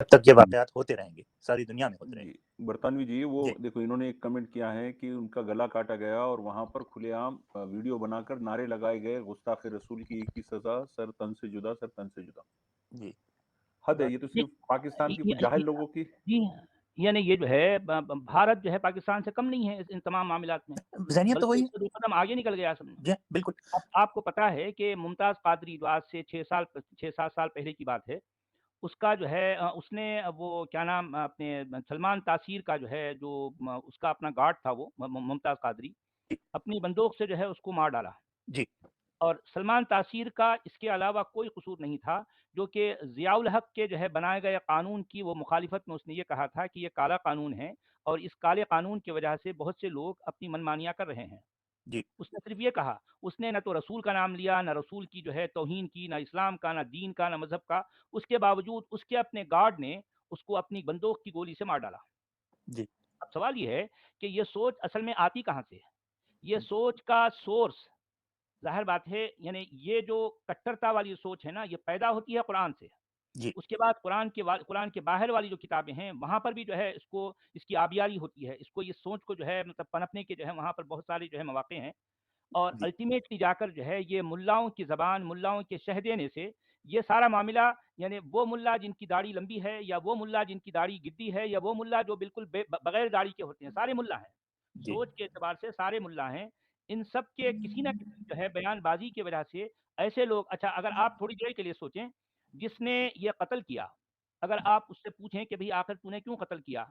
तब तक ये वाकयात होते रहेंगे, सारी दुनिया में होते रहेंगे। जी, बरतानवी जी, वो जी, देखो इन्होंने एक कमेंट किया है कि उनका गला काटा गया और वहाँ पर खुलेआम वीडियो बनाकर नारे लगाए गए, गुस्ताखे रसूल की एक ही सज़ा, सर तन से जुदा, सर तन से जुदा। जी। हद है, बात ये तो ये सिर्फ़ पाकिस्तान के य कुछ जाहिल य लोगों की। जी, यानी ये जो है ब ब भारत जो है पाकिस्तान से कम नहीं है इन तमाम मामलात में, ज़हनियत तो बल्कि वही है। उससे 2 कदम आगे निकल गया असल में। जी, बिल्कुल। अब आपको पता है कि मुमताज़ कादरी जो आज से 6-7 साल पहले की बात है, उसका जो है उसने वो क्या नाम अपने सलमान तासीर का जो है जो उसका अपना गार्ड था वो मुमताज़ कादरी, जी, अपनी बंदूक से जो है उसको मार डाला। जी, और सलमान तासीर का इसके अलावा कोई कसूर नहीं था, जो कि ज़ियाउल हक के जो है बनाए गए कानून की वो मुखालिफत में उसने ये कहा था कि ये काला कानून है और इस काले कानून की वजह से बहुत से लोग अपनी मनमानियाँ कर रहे हैं। जी, उसने सिर्फ़ ये कहा, उसने ना तो रसूल का नाम लिया, ना रसूल की जो है तौहीन की, ना इस्लाम का, ना दीन का, ना मज़हब का। उसके बावजूद उसके अपने गार्ड ने उसको अपनी बंदूक की गोली से मार डाला। जी, अब सवाल ये है कि ये सोच असल में आती कहाँ से है? ये सोच का सोर्स ज़ाहिर बात है यानी ये जो कट्टरता वाली सोच है ना, ये पैदा होती है कुरान से। जी, उसके बाद कुरान के बाहर वाली जो किताबें हैं, वहाँ पर भी जो है इसकी आबियारी होती है। इसको ये सोच को जो है मतलब पनपने के जो है वहाँ पर बहुत सारे जो है मौक़े हैं। और जी, अल्टीमेटली जाकर जो है ये मुल्लाओं की ज़बान, मुल्लाओं के शह देने से ये सारा मामला यानी वो मुल्ला जिनकी दाढ़ी लंबी है या वो मुल्ला जिनकी दाढ़ी गिद्दी है या वो मुल्ला जो बिल्कुल बगैर दाढ़ी के होते हैं, सारे मुल्ला हैं। जी, सोच के एतबार से सारे मुल्ला हैं। इन सब के किसी न किसी जो है बयानबाज़ी की वजह से ऐसे लोग अच्छा अगर आप थोड़ी देर के लिए सोचें, जिसने ये कत्ल किया, अगर आप उससे पूछें कि भई आखिर तूने क्यों कत्ल किया?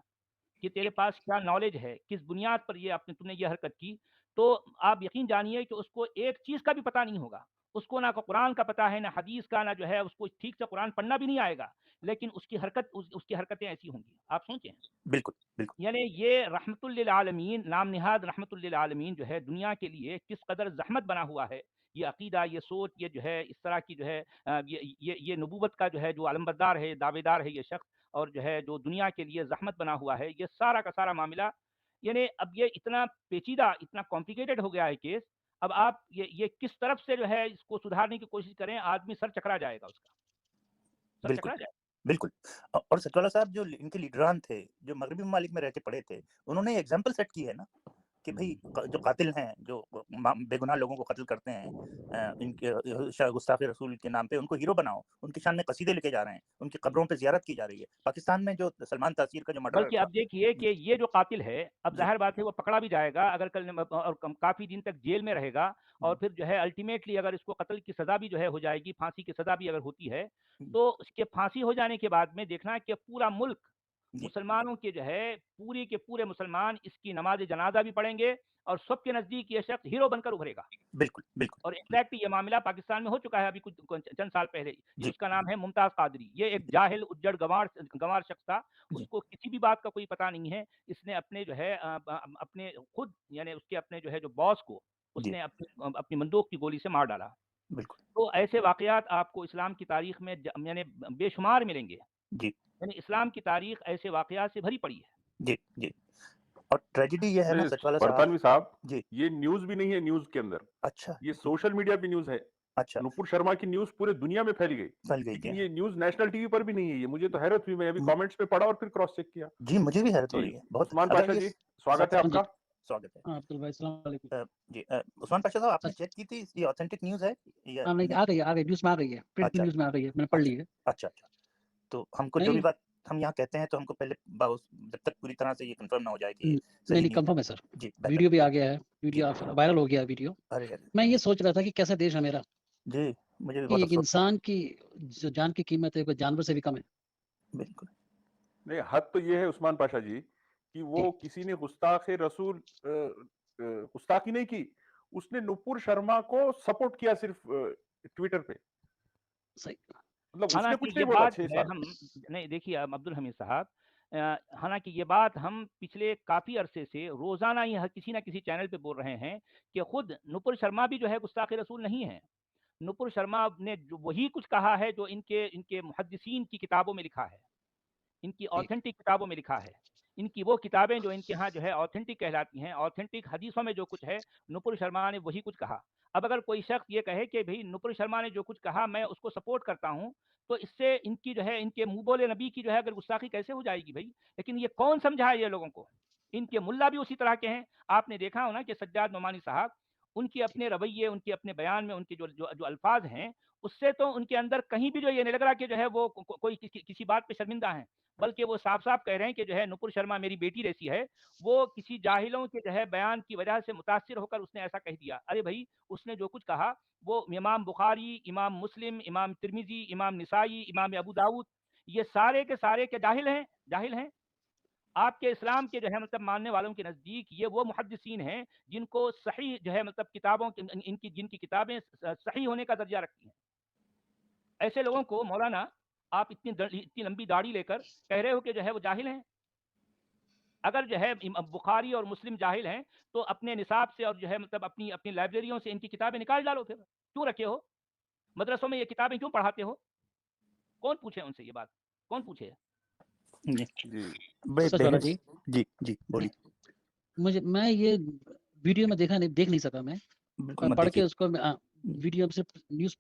कि तेरे पास क्या नॉलेज है, किस बुनियाद पर ये आपने तूने ये हरकत की, तो आप यकीन जानिए कि उसको एक चीज़ का भी पता नहीं होगा। उसको ना कुरान का पता है, ना हदीस का, ना जो है उसको ठीक से कुरान पढ़ना भी नहीं आएगा। लेकिन उसकी हरकतें ऐसी होंगी। आप सोचें, बिल्कुल, बिल्कुल। यानी ये रहमतुल लिल आलमीन नाम निहाद रहमतुल लिल आलमीन जो है दुनिया के लिए किस कदर ज़हमत बना हुआ है। ये अकीदा, ये सोच, ये जो है इस तरह की जो है ये नबूवत का जो है जो अलमबरदार है, दावेदार है ये शख़्स और जो है जो दुनिया के लिए ज़हमत बना हुआ है, ये सारा का सारा मामला यानी अब ये इतना पेचीदा, इतना कॉम्प्लिकेटेड हो गया है केस, अब आप ये किस तरफ से जो है इसको सुधारने की कोशिश करें, आदमी सर चकरा जाएगा उसका, सर बिल्कुल, चकरा जाएगा। बिल्कुल। और सचवाला साहब जो इनके लीडरान थे, जो मगरबी ममालिक में रह के पड़े थे, उन्होंने एग्ज़ाम्पल सेट की है ना कि भई जो कातिल हैं, जो बेगुनाह लोगों को कत्ल करते हैं इनके गुस्ताख़ी रसूल के नाम पे उनको हीरो बनाओ, उनकी शान में कसीदे लिखे जा रहे हैं, उनकी कब्रों पे ज़ियारत की जा रही है। पाकिस्तान में जो सलमान तासीर का जो मर्डरर बल्कि था। अब देखिए कि ये जो कातिल है, अब जी, ज़ाहिर बात है वो पकड़ा भी जाएगा अगर कल और काफ़ी दिन तक जेल में रहेगा और हुँ, फिर जो है अल्टीमेटली अगर इसको कत्ल की सज़ा भी जो है हो जाएगी, फांसी की सज़ा भी अगर होती है, हुँ, तो उसके फांसी हो जाने के बाद में देखना कि पूरा मुल्क जी, मुसलमानों के जो है पूरे के पूरे मुसलमान इसकी नमाज़ जनाज़ा भी पढ़ेंगे और सबके नज़दीक ये शख़्स हीरो बनकर उभरेगा। बिल्कुल, बिल्कुल, और बिल्कुल। एग्ज़ैक्टली ये मामला पाकिस्तान में हो चुका है अभी कुछ चंद साल पहले ही। जी, उसका नाम है मुमताज़ कादरी। ये एक जाहिल, उज्जड़, गँवार गँवार शख़्स था। जी, उसको किसी भी बात का कोई पता नहीं है। इसने अपने जो है अपने खुद यानी उसके अपने जो है जो बॉस को जी, उसने अपनी बंदूक की गोली से मार डाला। बिल्कुल। तो ऐसे वाक़यात आपको इस्लाम की तारीख़ में यानी बेशुमार मिलेंगे। जी, यानी इस्लाम की तारीख़ ऐसे वाक़यात से भरी पड़ी है। जी, जी। और ट्रेजेडी ये है ना नहीं, सचवाला साहब। बरतानवी साहब, जी, ये न्यूज़ भी नहीं है न्यूज़ के अंदर, अच्छा, ये जी, सोशल मीडिया पे न्यूज़ है। अच्छा, नुपुर शर्मा की न्यूज़ पूरे दुनिया में फैल गई, फैल गई लेकिन है। ये न्यूज़ नेशनल टीवी पर भी नहीं है। ये मुझे तो हैरत हुई, मैं अभी मु कमेंट्स में पढ़ा और फिर क्रॉस चेक किया। जी, मुझे भी हैरत हो जी, रही है बहुत। उस्मान अगर पाशा ये जी, स्वागत है सच हाँ जी। आपका। स्वागत है। हाँ, अब्दुल भाई अस्सलाम वालेकुम। जी उस्मान पाशा साहब आपने सच चेक की थी ये ऑथेंटिक न्यूज़ है? या हाँ, नहीं नहीं? आ गई न्यूज़ में आ गई है। प्रिंट अच्छा, न्यूज़ में आ गई है, मैंने पढ़ अच्छा, ली है। अच्छा, अच्छा। तो हमको जो भी नहीं बात हम यहाँ कहते हैं तो हमको पहले जब तक पूरी तरह से ये कन्फर्म ना हो जाए कि ये नहीं, सही नहीं नहीं है। कन्फर्म है सर। जी, बेहतर वीडियो है। भी आ गया है, जी, वीडियो वायरल हो गया है वीडियो। अरे, अरे! मैं ये सोच रहा था कि कैसा देश है मेरा, जी, मुझे भी कि बहुत एक अफ़सोस है। इंसान की जो जान की कीमत है, वो जानवर से भी कम है। बिल्कुल। नहीं, हद तो ये है उस्मान पाशा जी कि जी, वो किसी ने गुस्ताखे रसूल गुस्ताखी नहीं की, उसने नुपुर शर्मा को सपोर्ट किया सिर्फ ट्विटर पे। सही। मतलब उसने हालाँकि कुछ ये नहीं बोला बात 6 जो है साल। हम नहीं देखिए अब्दुल हमीद साहब हालाँकि ये बात हम पिछले काफ़ी अरसे से रोज़ाना ही किसी न किसी चैनल पे बोल रहे हैं कि खुद नुपुर शर्मा भी जो है गुस्ताख़ रसूल नहीं है। नुपुर शर्मा ने जो वही कुछ कहा है जो इनके इनके मुहद्दिसीन की किताबों में लिखा है। इनकी जी, ऑथेंटिक किताबों में लिखा है। इनकी वो किताबें जो इनके यहाँ जो है ऑथेंटिक कहलाती हैं, ऑथेंटिक हदीसों में जो कुछ है, नुपुर शर्मा ने वही कुछ कहा। अब अगर कोई शख्स ये कहे कि भई नुपुर शर्मा ने जो कुछ कहा मैं उसको सपोर्ट करता हूँ, तो इससे इनकी जो है इनके मुँह बोले नबी की जो है अगर गुस्ताखी कैसे हो जाएगी भई? लेकिन ये कौन समझाए ये लोगों को? इनके मुल्ला भी उसी तरह के हैं। आपने देखा हो ना कि सज्जाद नोमानी साहब, उनके अपने रवैये, उनके अपने बयान में उनके जो अल्फाज़ हैं, उससे तो उनके अंदर कहीं भी जो ये नहीं लग रहा कि जो है वो कोई किसी बात पे शर्मिंदा हैं। बल्कि वो साफ-साफ कह रहे हैं कि जो है नुपुर शर्मा मेरी बेटी जैसी है, वो किसी जाहिलों के जो है बयान की वजह से मुतासिर होकर उसने ऐसा कह दिया। अरे भई, उसने जो कुछ कहा वो इमाम बुखारी, इमाम मुस्लिम, इमाम तिर्मिज़ी, इमाम निसाई, इमाम अबू दाऊद, ये सारे के सारे क्या जाहिल हैं? आपके इस्लाम के जो है मतलब मानने वालों के नज़दीक ये वो मुहद्दिसीन हैं, जिनको सही जो है मतलब किताबों की इनकी जिनकी किताबें सही होने का दर्जा रखती हैं। ऐसे लोगों को मौलाना आप इतनी लंबी दाढ़ी लेकर कह रहे हो कि जो है वो जाहिल हैं। अगर जो है बुखारी और मुस्लिम जाहिल हैं, तो अपने निसाब से और जो है मतलब अपनी अपनी लाइब्रेरियों से इनकी किताबें निकाल डालो फिर। क्यों रखे हो? मदरसों में ये किताबें क्यों पढ़ाते हो? कौन पूछे उनसे ये बात? कौन पूछे? जी। जी। बे सच वाला बहस जी, जी, बोलिए। मैं ये वीडियो में देख नहीं सका मैं। बिल्कुल मत पढ़ के देखिए। उसको वीडियो में सिर्फ न्यूज़